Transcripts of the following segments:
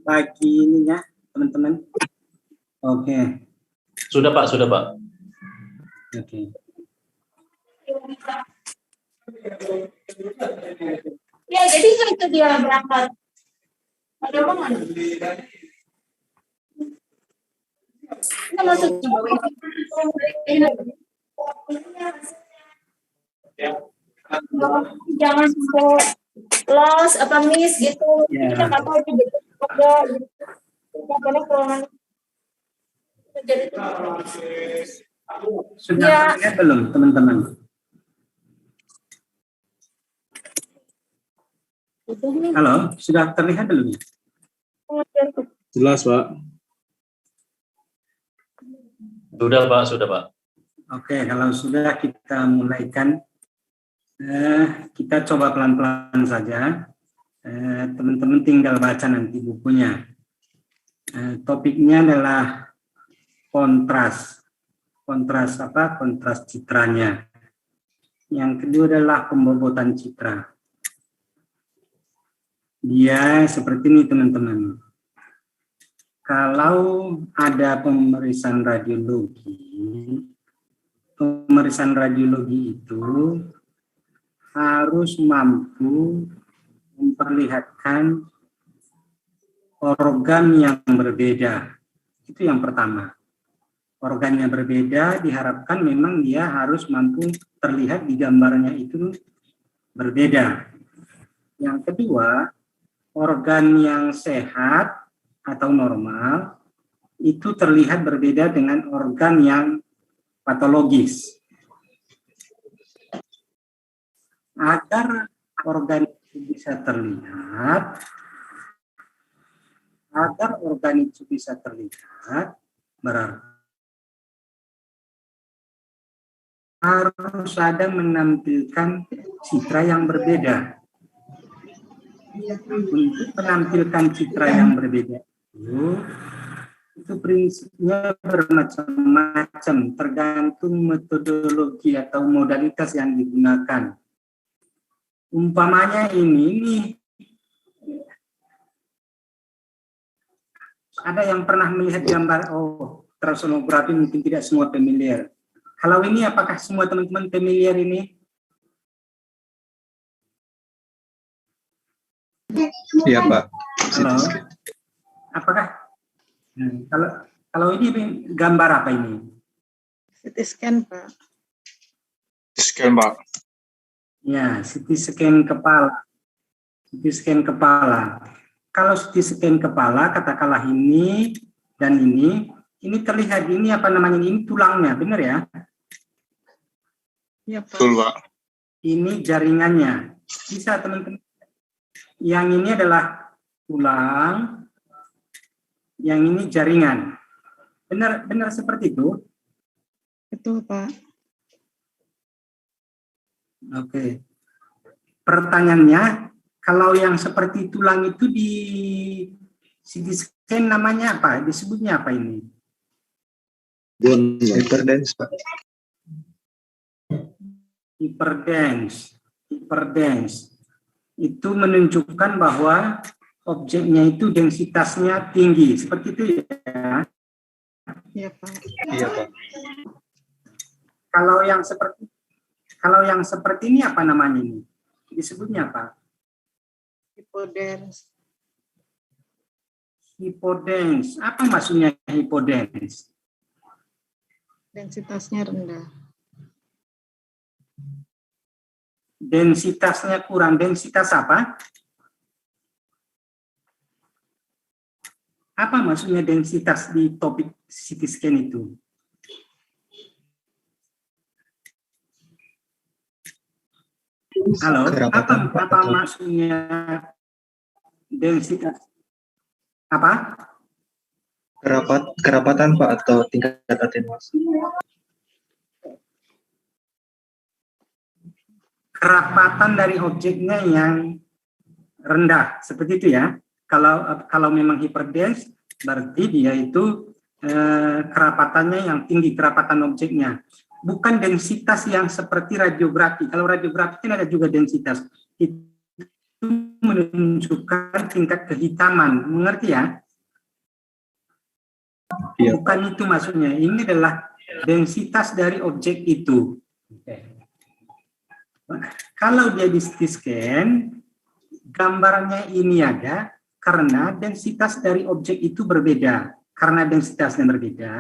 bagi ininya teman-teman. Oke. Sudah Pak, sudah Pak. Oke. Ya, jadi itu dia berangkat. Ada mana? Nah, maksudnya jangan sampai loss apa miss gitu. Ya. Kita nggak tahu itu ada gitu. Pokoknya kalau jadi Sudah ya. terlihat belum teman-teman? Halo, sudah terlihat belum? Jelas, Pak. Sudah Pak, sudah Pak. Oke, kalau sudah kita mulaikan. Kita coba pelan-pelan saja. Teman-teman tinggal baca nanti bukunya. Topiknya adalah kontras. Kontras apa? Kontras citranya. Yang kedua adalah pembobotan citra. Dia seperti ini teman-teman. Kalau ada pemeriksaan radiologi itu harus mampu memperlihatkan organ yang berbeda. Itu yang pertama. Organnya berbeda, diharapkan memang dia harus mampu terlihat di gambarnya itu berbeda. Yang kedua, organ yang sehat atau normal itu terlihat berbeda dengan organ yang patologis. Agar organ itu bisa terlihat, berarti harus ada menampilkan citra yang berbeda. Untuk menampilkan citra yang berbeda itu prinsipnya bermacam-macam, tergantung metodologi atau modalitas yang digunakan. Umpamanya ini ada yang pernah melihat gambar ultrasonografi, mungkin tidak semua familiar. Kalau ini apakah semua teman-teman familiar ini? Iya, Pak. Halo. Apakah? Kalau ini gambar apa ini? CT scan, Pak. Scan, Pak. Ya, CT scan kepala. CT scan kepala. Kalau CT scan kepala, katakanlah ini dan ini terlihat ini apa namanya, ini tulangnya, benar ya? Iya, Pak. Betul, Pak. Ini jaringannya. Bisa teman-teman. Yang ini adalah tulang, yang ini jaringan. Benar seperti itu? Betul, Pak. Oke. Pertanyaannya, kalau yang seperti tulang itu di CT scan namanya apa? Disebutnya apa ini? Hyperdense, Pak. Hyperdense. Itu menunjukkan bahwa objeknya itu densitasnya tinggi, seperti itu ya. Iya, Pak. Iya, Pak. Kalau yang seperti ini apa namanya ini? Disebutnya apa? Hypodense. Hypodense. Apa maksudnya hypodense? Densitasnya rendah. Densitasnya kurang. Densitas apa? Apa maksudnya densitas di topik CT scan itu? Halo, apa maksudnya densitas? Apa? Kerapatan, Pak, atau tingkat atenuasi. Kerapatan dari objeknya yang rendah, seperti itu ya. Kalau memang hyperdense, berarti dia itu kerapatannya yang tinggi, kerapatan objeknya. Bukan densitas yang seperti radiografi. Kalau radiografi kan ada juga densitas. menunjukkan tingkat kehitaman. Mengerti ya? Iya. Bukan itu maksudnya. Ini adalah densitas dari objek itu. Kalau dia di CT scan, gambarnya ini ada karena densitas dari objek itu berbeda. Karena densitasnya berbeda,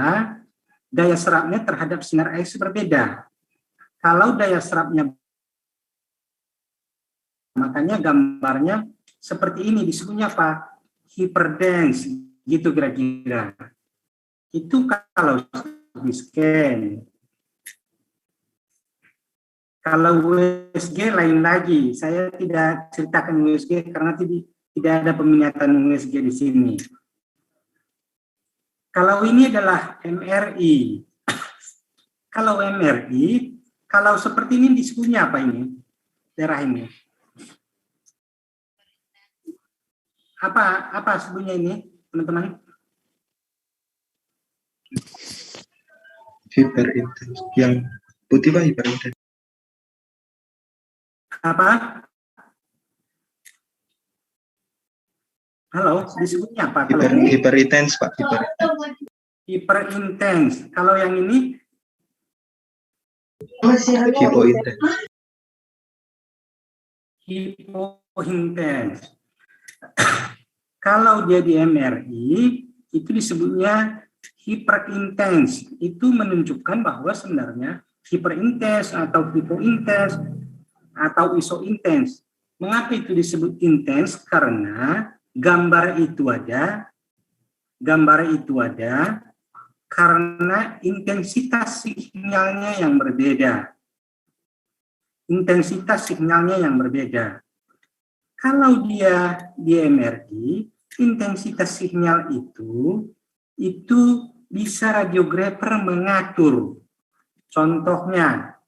daya serapnya terhadap sinar X berbeda. Kalau daya serapnya, makanya gambarnya seperti ini, disebutnya apa? Hyperdense, gitu kira-kira. Itu kalau di scan. Kalau USG lain lagi, saya tidak ceritakan USG karena tidak ada peminatan USG di sini. Kalau ini adalah MRI. Kalau MRI, kalau seperti ini disebutnya apa ini? Daerah ini. Apa sebutnya ini, teman-teman? Hyperintens. Yang putih Pak, hyperintens. Apa? Halo, disebutnya apa? Hyperintens Pak, Hyperintens. Kalau yang ini? Hypointens. Hypointens. Kalau dia di MRI, itu disebutnya hyperintens. Itu menunjukkan bahwa sebenarnya hyperintens atau hypointens atau isointens. Mengapa itu disebut intens? Karena gambar itu ada karena intensitas sinyalnya yang berbeda. Intensitas sinyalnya yang berbeda. Kalau dia di MRI, intensitas sinyal itu bisa radiografer mengatur. Contohnya,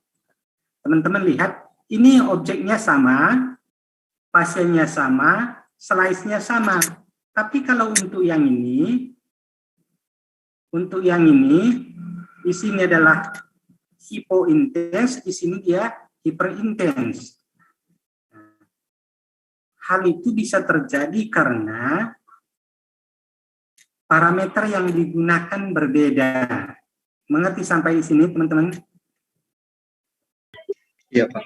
teman-teman lihat, ini objeknya sama, pasiennya sama, slice-nya sama. Tapi kalau untuk yang ini, di sini adalah hypointens, di sini dia hyperintens. Hal itu bisa terjadi karena parameter yang digunakan berbeda. Mengerti sampai di sini, teman-teman? Iya, Pak.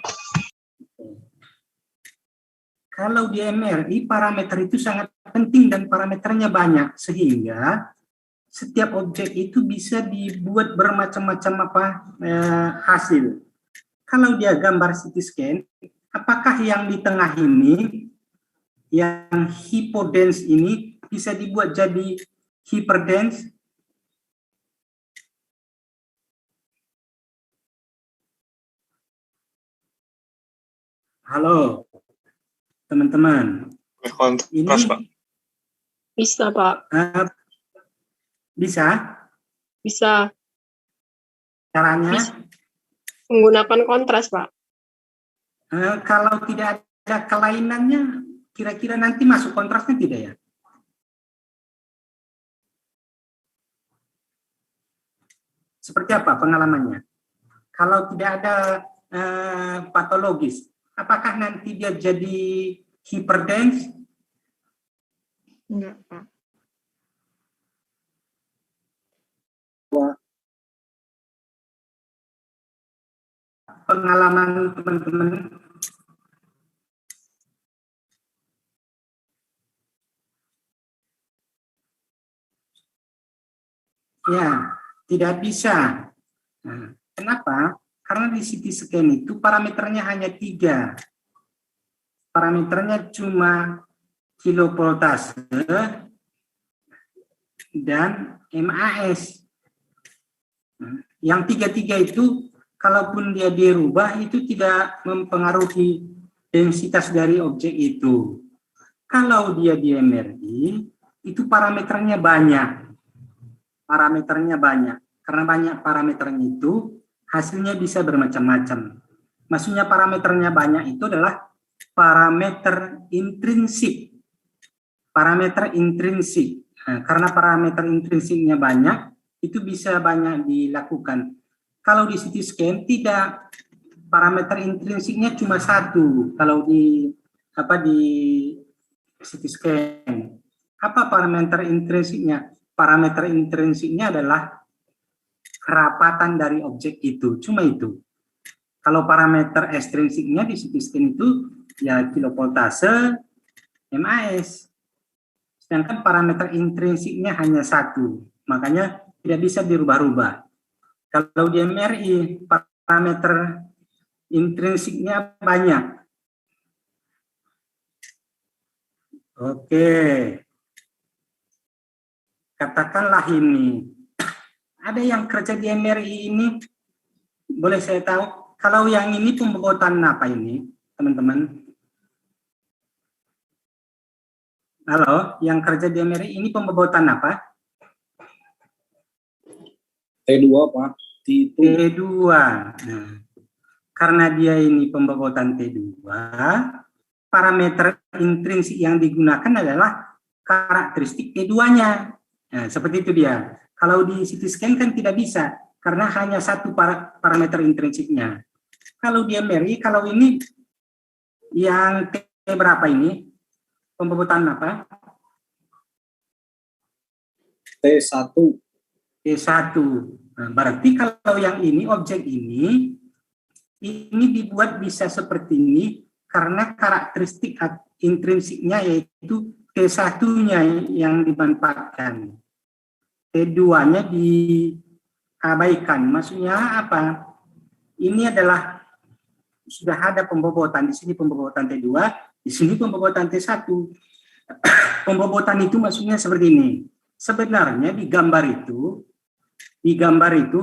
Kalau di MRI, parameter itu sangat penting dan parameternya banyak, sehingga setiap objek itu bisa dibuat bermacam-macam hasil. Kalau dia gambar CT scan, apakah yang di tengah ini, yang hypodense ini, bisa dibuat jadi hyperdense? Halo, teman-teman. Kontras, Pak. Bisa, Pak. Bisa? Bisa. Caranya? Bisa. Menggunakan kontras, Pak. Kalau tidak ada kelainannya, kira-kira nanti masuk kontrasnya tidak ya? Seperti apa pengalamannya? Kalau tidak ada patologis, apakah nanti dia jadi hyperdense? Enggak, Pak. Pengalaman teman-teman. Ya, tidak bisa. Nah, kenapa? Karena di CT scan itu parameternya hanya 3. Parameternya cuma kilovoltase dan MAS. Nah, yang 3 itu, kalaupun dia dirubah, itu tidak mempengaruhi densitas dari objek itu. Kalau dia di MRI, itu parameternya banyak. Karena banyak parameternya itu, hasilnya bisa bermacam-macam. Maksudnya parameternya banyak itu adalah parameter intrinsik. Parameter intrinsik. Nah, karena parameter intrinsiknya banyak, itu bisa banyak dilakukan. Kalau di CT scan tidak, parameter intrinsiknya cuma 1. Kalau di di CT scan. Apa parameter intrinsiknya? Parameter intrinsiknya adalah kerapatan dari objek itu, cuma itu. Kalau parameter ekstrinsiknya di CT scan itu ya kilovoltase, MAS. Sedangkan parameter intrinsiknya hanya satu, makanya tidak bisa dirubah-rubah. Kalau di MRI parameter intrinsiknya banyak. Oke. Katakanlah ini. Ada yang kerja di MRI ini, boleh saya tahu? Kalau yang ini pembobotan apa ini, teman-teman? Halo, yang kerja di MRI ini pembobotan apa? T2, Pak. T2. Nah, karena dia ini pembobotan T2, parameter intrinsik yang digunakan adalah karakteristik T2-nya. Nah, seperti itu dia. Kalau di CT scan kan tidak bisa, karena hanya satu parameter intrinsiknya. Kalau di MRI, kalau ini yang T berapa ini? Pembobotan apa? T1. T1. Nah, berarti kalau yang ini, objek ini dibuat bisa seperti ini karena karakteristik intrinsiknya yaitu T1-nya yang dimanfaatkan. T2-nya diabaikan. Maksudnya apa? Ini adalah sudah ada pembobotan. Di sini pembobotan T2, di sini pembobotan T1. Pembobotan itu maksudnya seperti ini. Sebenarnya di gambar itu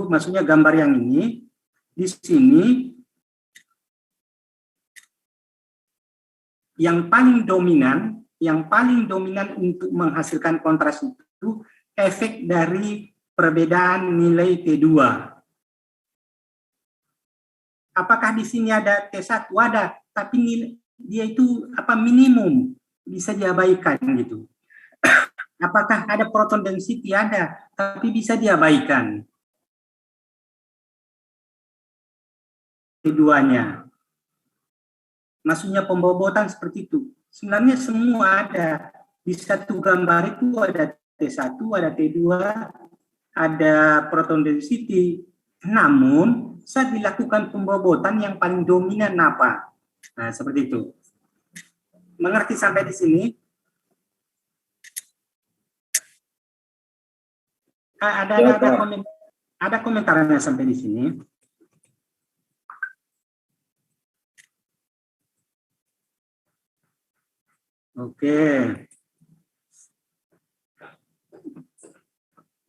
maksudnya gambar yang ini, di sini yang paling dominan untuk menghasilkan kontras itu efek dari perbedaan nilai T2. Apakah di sini ada T1? Ada, tapi dia itu minimum, bisa diabaikan gitu. Apakah ada proton density? Ada, tapi bisa diabaikan T2-nya. Maksudnya pembobotan seperti itu. Sebenarnya semua ada. Di satu gambar itu ada T1, ada T2, ada proton density. Namun, saat dilakukan pembobotan yang paling dominan apa? Nah, seperti itu. Mengerti sampai di sini? Ada komentarnya sampai di sini. Oke.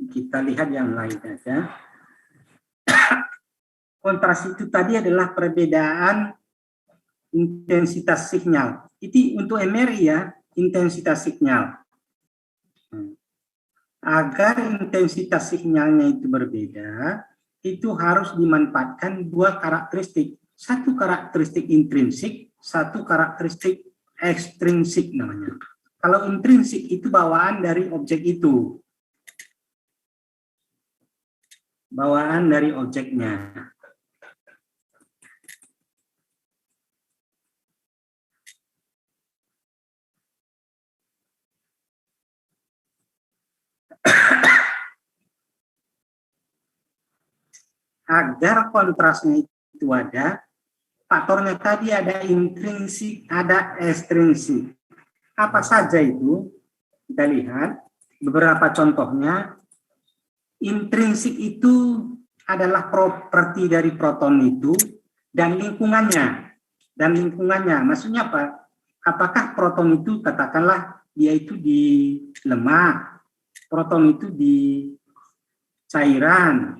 Kita lihat yang lain saja. Kontras itu tadi adalah perbedaan intensitas sinyal. Itu untuk MRI ya, intensitas sinyal. Agar intensitas sinyalnya itu berbeda, itu harus dimanfaatkan dua karakteristik. Satu karakteristik intrinsik, satu karakteristik ekstrinsik namanya. Kalau intrinsik itu bawaan dari objek itu. Bawaan dari objeknya. Agar kontrasnya itu ada, faktornya tadi ada intrinsik, ada ekstrinsik. Apa saja itu? Kita lihat beberapa contohnya. Intrinsik itu adalah properti dari proton itu dan lingkungannya. Maksudnya apa? Apakah proton itu katakanlah dia itu di lemak, proton itu di cairan,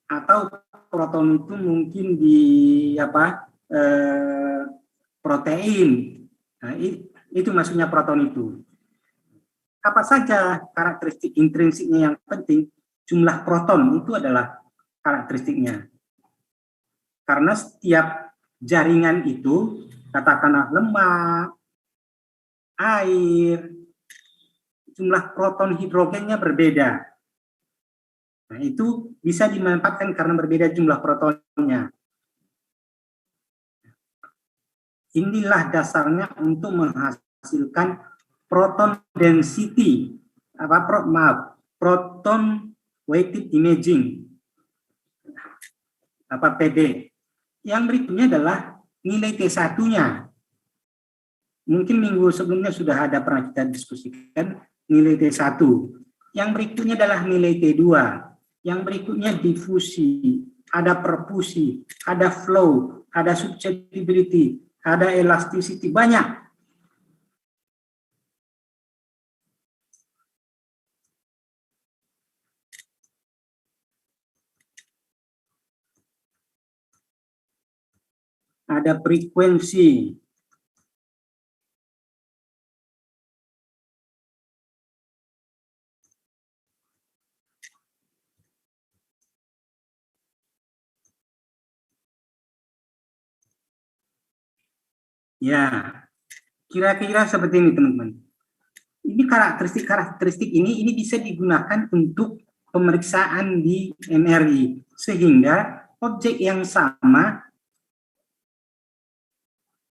atau proton itu mungkin di protein. Nah, itu maksudnya proton itu. Apa saja karakteristik intrinsiknya yang penting? Jumlah proton itu adalah karakteristiknya. Karena setiap jaringan itu, katakanlah lemak, air, jumlah proton hidrogennya berbeda. Nah, itu bisa dimanfaatkan karena berbeda jumlah protonnya. Inilah dasarnya untuk menghasilkan proton density, proton weighted imaging, PD. Yang berikutnya adalah nilai T1-nya. Mungkin minggu sebelumnya sudah ada pernah kita diskusikan nilai T1. Yang berikutnya adalah nilai T2. Yang berikutnya difusi, ada perfusi, ada flow, ada susceptibility, ada elasticity, banyak. Ada frekuensi. Ya, kira-kira seperti ini teman-teman. Ini karakteristik ini bisa digunakan untuk pemeriksaan di MRI, sehingga objek yang sama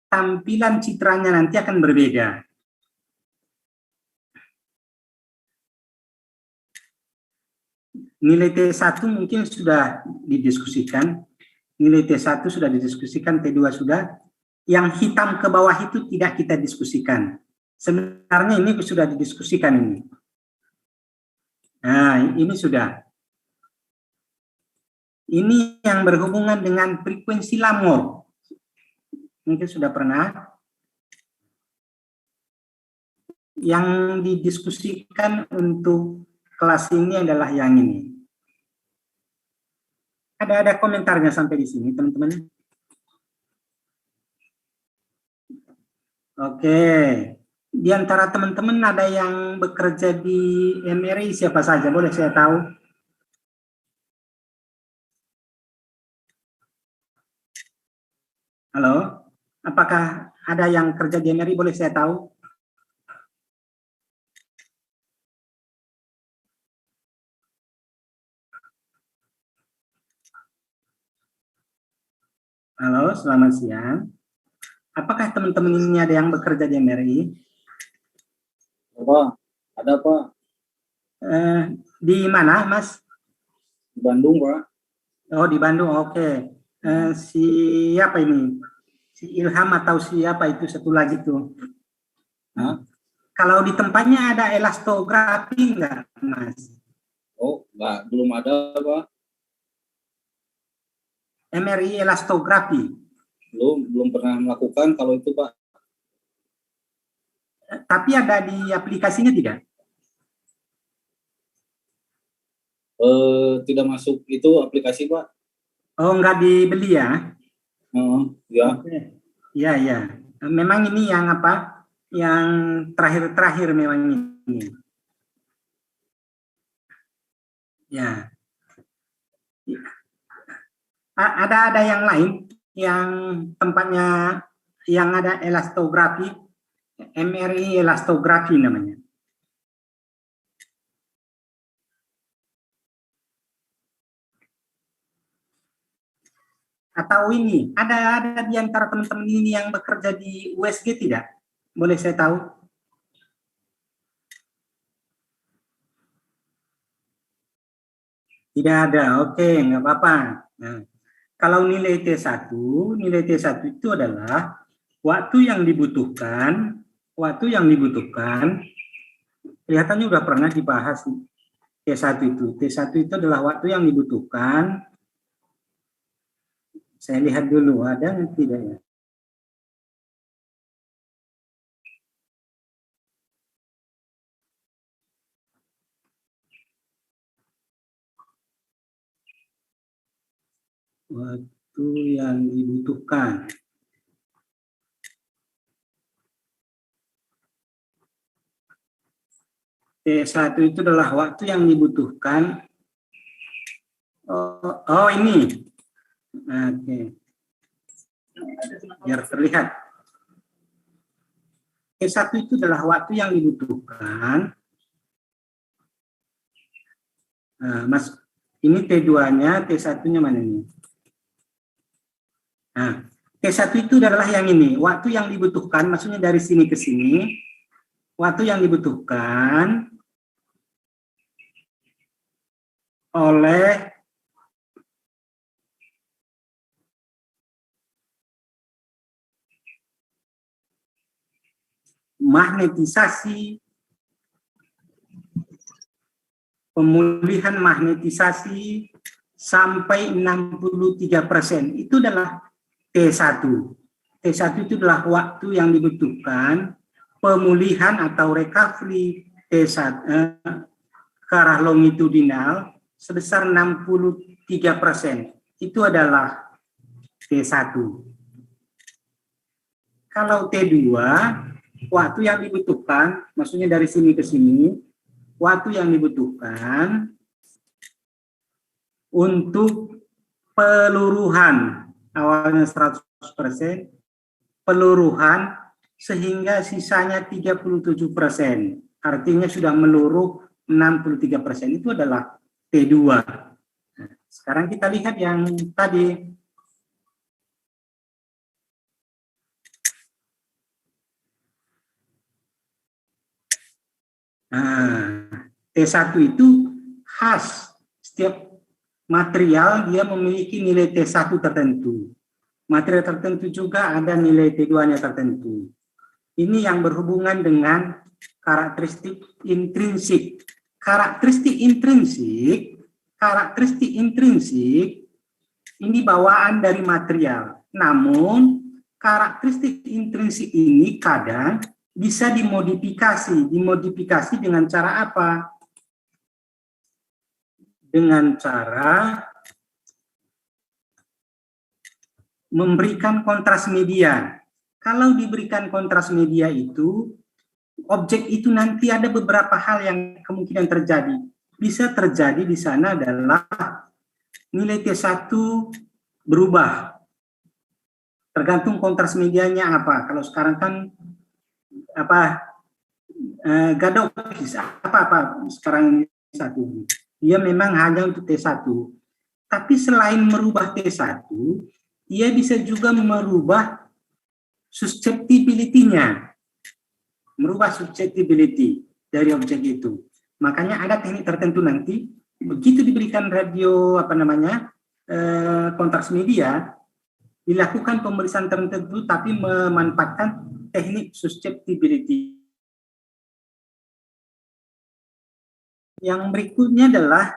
tampilan citranya nanti akan berbeda. Nilai T1 mungkin sudah didiskusikan, nilai T1 sudah didiskusikan, T2 sudah. Yang hitam ke bawah itu tidak kita diskusikan. Sebenarnya ini sudah didiskusikan ini. Nah, ini sudah. Ini yang berhubungan dengan frekuensi Lamor. Mungkin sudah pernah. Yang didiskusikan untuk kelas ini adalah yang ini. Ada komentarnya sampai di sini, teman-teman? Oke. Di antara teman-teman ada yang bekerja di MRI siapa saja? Boleh saya tahu? Halo? Apakah ada yang kerja di MRI? Boleh saya tahu? Halo, selamat siang. Apakah teman-teman ini ada yang bekerja di MRI? Apa? Ada, Pak. Di mana, Mas? Di Bandung, Pak. Oh, di Bandung, oke. Siapa ini? Si Ilham atau siapa itu satu lagi tuh? Hah? Kalau di tempatnya ada elastografi enggak, Mas? Oh, enggak, belum ada, Pak. MRI elastografi. Belum pernah melakukan kalau itu, Pak. Tapi ada di aplikasinya tidak? Tidak masuk itu aplikasi, Pak. Oh, enggak dibeli ya? Ya. Iya, iya. Memang ini yang apa? Yang terakhir-terakhir memang ini. Ya. Ada yang lain yang tempatnya yang ada elastografi, MRI elastografi namanya. Atau ini, ada di antara teman-teman ini yang bekerja di USG tidak? Boleh saya tahu? Tidak ada, oke, nggak apa-apa. Nah, kalau nilai T1 itu adalah waktu yang dibutuhkan, kelihatannya udah pernah dibahas T1 itu. T1 itu adalah waktu yang dibutuhkan. Saya lihat dulu, ada nggak tidak ya? Waktu yang dibutuhkan. T1 itu adalah waktu yang dibutuhkan. Oh ini. Oke. Biar terlihat. T1 itu adalah waktu yang dibutuhkan. Nah, Mas, ini T2-nya, T1-nya mana ini? Nah, T1 itu adalah yang ini, waktu yang dibutuhkan, maksudnya dari sini ke sini, waktu yang dibutuhkan oleh magnetisasi, pemulihan magnetisasi sampai 63%. Itu adalah T1. T1 itu adalah waktu yang dibutuhkan pemulihan atau recovery T1 ke arah longitudinal sebesar 63%. Itu adalah T1. Kalau T2, waktu yang dibutuhkan, maksudnya dari sini ke sini, waktu yang dibutuhkan untuk peluruhan, awalnya 100%, peluruhan sehingga sisanya 37%. Artinya sudah meluruh 63%. Itu adalah T2. Nah, sekarang kita lihat yang tadi. Nah, T1 itu khas. Setiap material dia memiliki nilai T1 tertentu. Material tertentu juga ada nilai T2-nya tertentu. Ini yang berhubungan dengan karakteristik intrinsik. Karakteristik intrinsik ini bawaan dari material. Namun, karakteristik intrinsik ini kadang bisa dimodifikasi. Dimodifikasi dengan cara apa? Dengan cara memberikan kontras media. Kalau diberikan kontras media itu, objek itu nanti ada beberapa hal yang kemungkinan terjadi. Bisa terjadi di sana adalah nilai T1 berubah. Tergantung kontras medianya apa. Kalau sekarang kan gadokis apa sekarang T1. Dia memang hanya untuk T1. Tapi selain merubah T1, dia bisa juga merubah susceptibility-nya. Merubah susceptibility dari objek itu. Makanya ada teknik tertentu nanti, begitu diberikan radio kontras media, dilakukan pemeriksaan tertentu tapi memanfaatkan teknik susceptibility. Yang berikutnya adalah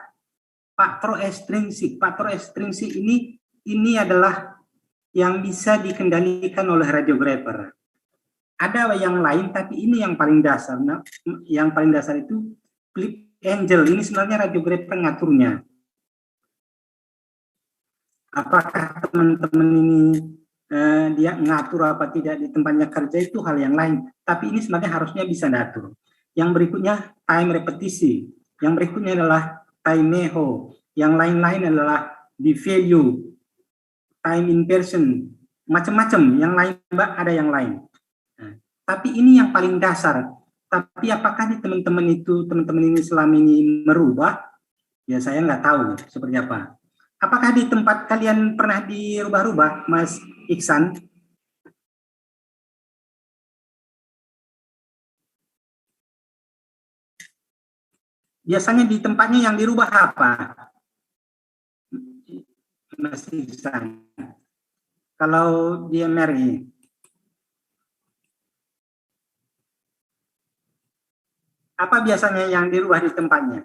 faktor ekstrinsik. Faktor ekstrinsik ini adalah yang bisa dikendalikan oleh radiografer. Ada yang lain, tapi ini yang paling dasar. Nah, yang paling dasar itu flip angel. Ini sebenarnya radiografer ngaturnya. Apakah teman-teman ini dia ngatur apa tidak di tempatnya kerja itu hal yang lain. Tapi ini sebenarnya harusnya bisa diatur. Yang berikutnya time repetisi. Yang berikutnya adalah time echo. Yang lain-lain adalah the value, time inversion, macam-macam. Yang lain Mbak ada yang lain. Nah, tapi ini yang paling dasar. Tapi apakah di teman-teman ini selama ini merubah? Ya saya nggak tahu seperti apa. Apakah di tempat kalian pernah dirubah-rubah, Mas Iksan? Biasanya di tempatnya yang dirubah apa? Mas Iksan. Kalau dia Mary. Apa biasanya yang dirubah di tempatnya?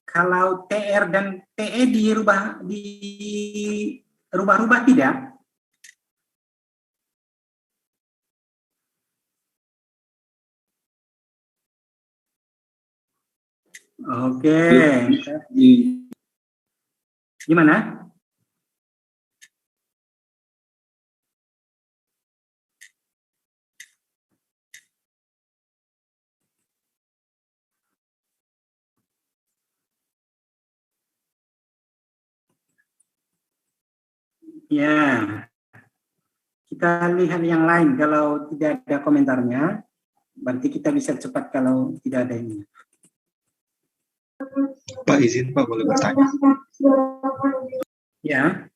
Kalau TR dan TE dirubah-rubah tidak? Oke. Gimana? Ya, kita lihat yang lain kalau tidak ada komentarnya. Berarti kita bisa cepat kalau tidak ada ini. Pak izin Pak boleh bertanya. Ya,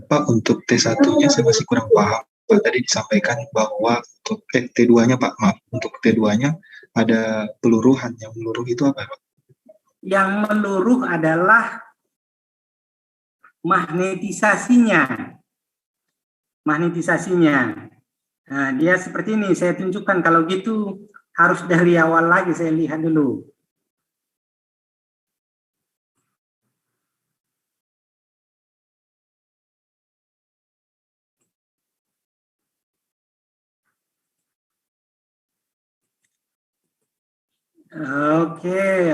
Pak untuk T1-nya saya masih kurang paham. Pak tadi disampaikan bahwa untuk T2-nya Pak, maaf, untuk T2-nya ada peluruhan. Yang meluruh itu apa Pak? yang meluruh adalah magnetisasinya. Magnetisasinya. Nah, dia seperti ini, saya tunjukkan. Kalau gitu harus dari awal lagi saya lihat dulu. Oke.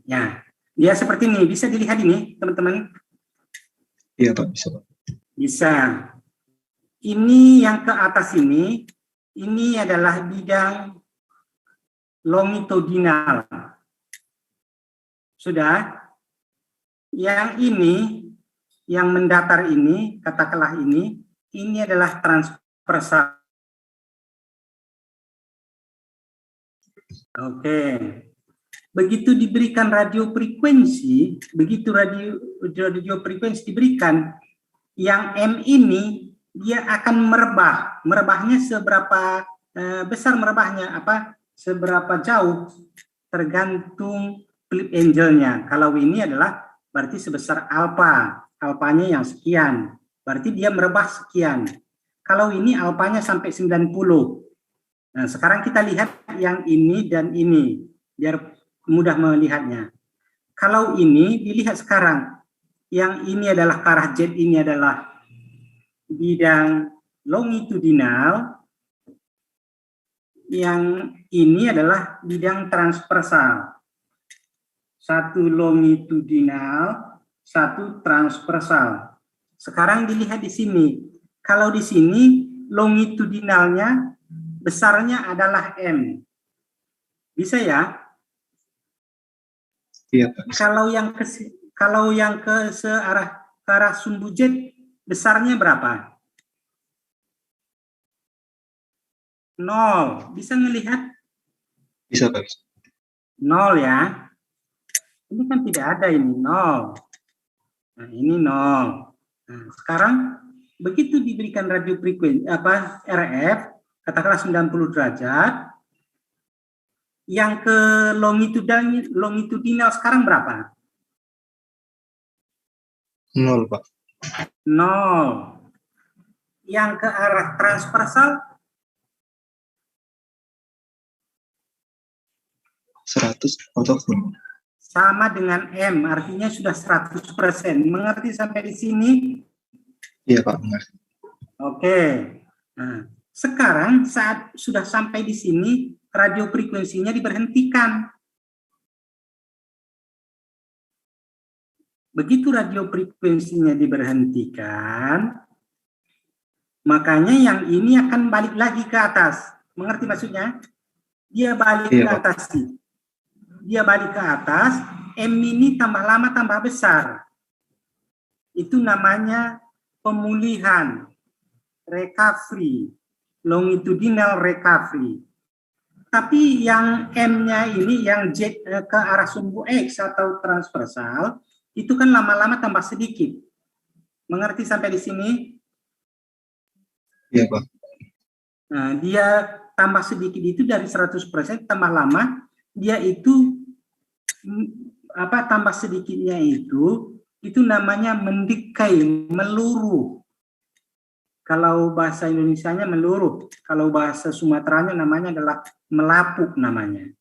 Ya, dia seperti ini. Bisa dilihat ini, teman-teman? Iya Pak, bisa Pak. Bisa. Ini yang ke atas ini adalah bidang longitudinal. Sudah? Yang ini, yang mendatar ini, katakanlah ini adalah transversal. Oke. Begitu diberikan radiofrekuensi, diberikan, yang M ini dia akan merebah. Merebahnya seberapa besar merebahnya, seberapa jauh tergantung flip angle-nya. Kalau ini adalah berarti sebesar alfa. Alfanya yang sekian. Berarti dia merebah sekian. Kalau ini alfanya sampai 90. Nah, sekarang kita lihat yang ini dan ini, biar mudah melihatnya. Kalau ini dilihat sekarang, yang ini adalah ke arah Z, ini adalah bidang longitudinal, yang ini adalah bidang transversal. Satu longitudinal, satu transversal. Sekarang dilihat di sini. Kalau di sini longitudinalnya besarnya adalah M. Bisa ya? Iya Pak. Kalau yang ke arah sumbu Z besarnya berapa? 0. Bisa ngelihat? Bisa Pak. 0 ya. Ini kan tidak ada ini 0. Nah, ini 0. Nah, sekarang begitu diberikan radiofrekuensi RF, katakanlah 90 derajat, yang ke longitudinal sekarang berapa? 0 Pak. 0. Yang ke arah transversal 100 atau full? sama dengan M, artinya sudah 100%. Mengerti sampai di sini? Iya Pak, mengerti. Oke. Nah, sekarang saat sudah sampai di sini, radiofrekuensinya diberhentikan. Begitu radiofrekuensinya diberhentikan, makanya yang ini akan balik lagi ke atas. Mengerti maksudnya? Dia balik ke atas. Dia balik ke atas, M ini tambah lama tambah besar. Itu namanya pemulihan, recovery, longitudinal recovery. Tapi yang M-nya ini, yang Z ke arah sumbu X atau transversal, itu kan lama-lama tambah sedikit. Mengerti sampai di sini? Iya Pak. Nah, dia tambah sedikit itu dari 100% tambah lama, dia itu tambah sedikitnya itu namanya mendekai, meluruh. Kalau bahasa Indonesianya meluruh, kalau bahasa Sumateranya namanya adalah melapuk namanya.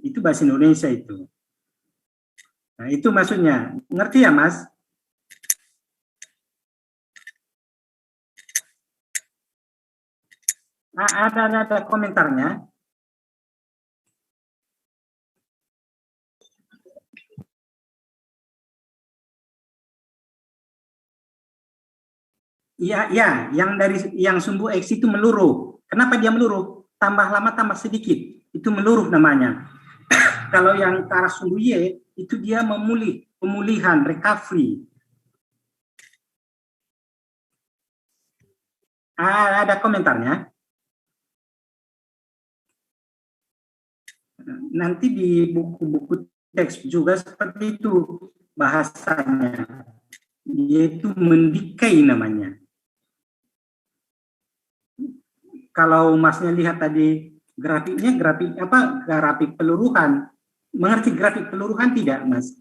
Itu bahasa Indonesia itu. Nah, itu maksudnya. Ngerti ya, Mas? Nah, ada komentarnya. Iya, yang sumbu X itu meluruh. Kenapa dia meluruh? Tambah lama tambah sedikit. Itu meluruh namanya. Kalau yang ke arah sumbu Y itu dia pemulihan, recovery. Ada komentarnya? Nanti di buku-buku teks juga seperti itu bahasanya. Dia itu mendikai namanya. Kalau Masnya lihat tadi grafiknya, grafik peluruhan. Mengerti grafik peluruhan tidak, Mas?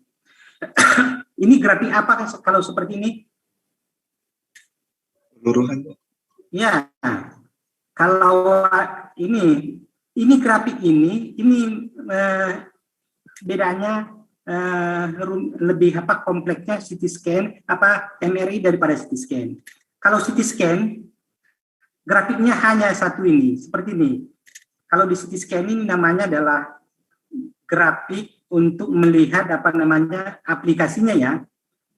Ini grafik apa kalau seperti ini? Peluruhan, Pak. Ya, kalau ini grafik ini bedanya lebih kompleksnya CT scan MRI daripada CT scan. Kalau CT scan grafiknya hanya satu ini, seperti ini. Kalau di CT scan ini namanya adalah grafik untuk melihat aplikasinya ya,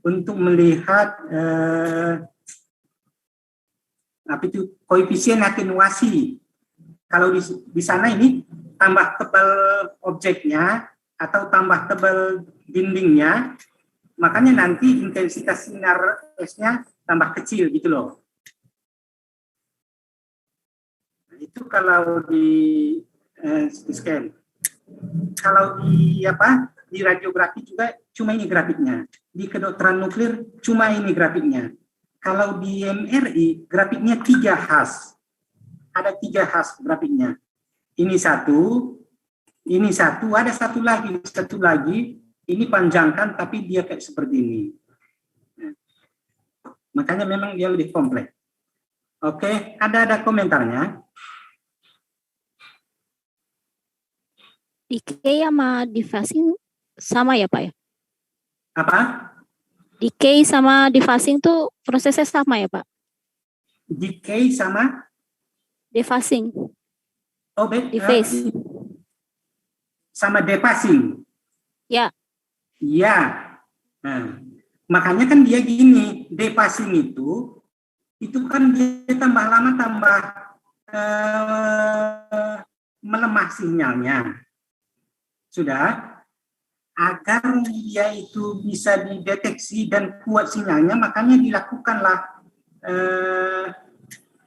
untuk melihat koefisien atenuasi. Kalau di sana ini tambah tebal objeknya atau tambah tebal dindingnya, makanya nanti intensitas sinar S-nya tambah kecil gitu loh. Itu kalau di CT scan. Kalau di radiografi juga cuma ini grafiknya. Di kedokteran nuklir cuma ini grafiknya. Kalau di MRI grafiknya 3 khas. Ada 3 khas grafiknya. Ini satu, ada satu lagi. Ini panjangkan tapi dia kayak seperti ini. Makanya memang dia lebih kompleks. Oke, ada komentarnya? Decay sama defacing sama ya Pak ya? Apa? Decay sama defacing tuh prosesnya sama ya Pak? Decay sama? Defacing. Oh, deface. Sama defacing? Ya. Iya. Nah, makanya kan dia gini, defacing itu kan dia tambah lama tambah melemah sinyalnya. Sudah, agar dia itu bisa dideteksi dan kuat sinyalnya, makanya dilakukanlah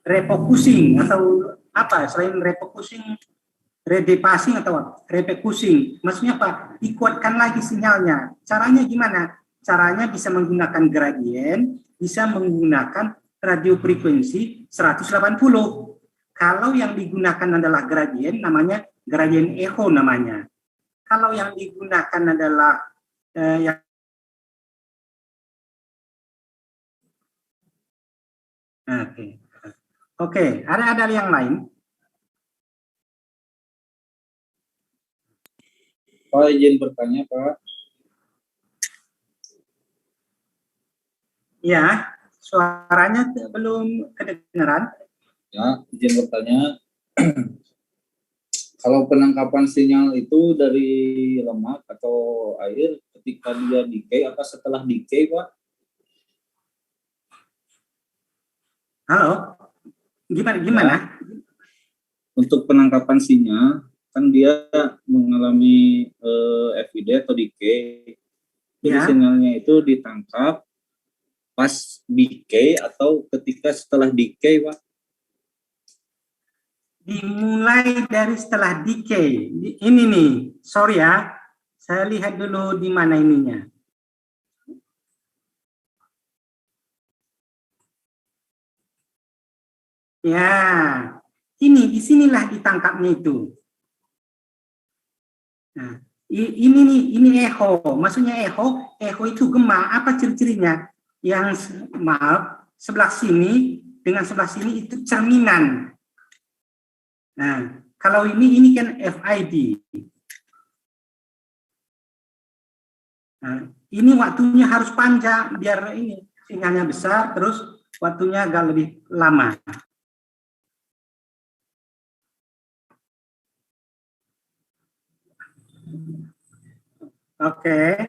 refocusing atau selain refocusing, redepasing atau refocusing. Maksudnya apa? Dikuatkan lagi sinyalnya. Caranya gimana? Caranya bisa menggunakan gradien, bisa menggunakan radiofrekuensi 180. Kalau yang digunakan adalah gradien, namanya gradien echo namanya. Kalau yang digunakan adalah Oke, ada yang lain? Pak, izin bertanya, Pak. Ya, suaranya belum kedengaran. Ya, izin bertanya. Kalau penangkapan sinyal itu dari lemak atau air ketika dia decay apa setelah decay, Pak? Halo, gimana? Ya. Untuk penangkapan sinyal, kan dia mengalami FID atau decay. Jadi Ya. sinyalnya itu ditangkap pas decay atau ketika setelah decay, Pak? Dimulai dari setelah decay. Ini nih, sorry ya. Saya lihat dulu di mana ininya. Ya, disinilah ditangkapnya itu. Nah, ini echo. Maksudnya echo itu gema. Apa ciri-cirinya? Yang maaf, sebelah sini dengan sebelah sini itu cerminan. Nah, kalau ini kan FID. Nah, ini waktunya harus panjang biar ini sinyalnya besar, terus waktunya agak lebih lama. Oke.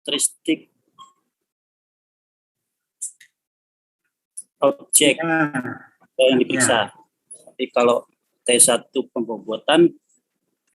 karakteristik objek Ya, yang diperiksa. Tapi kalau T1 pembobotan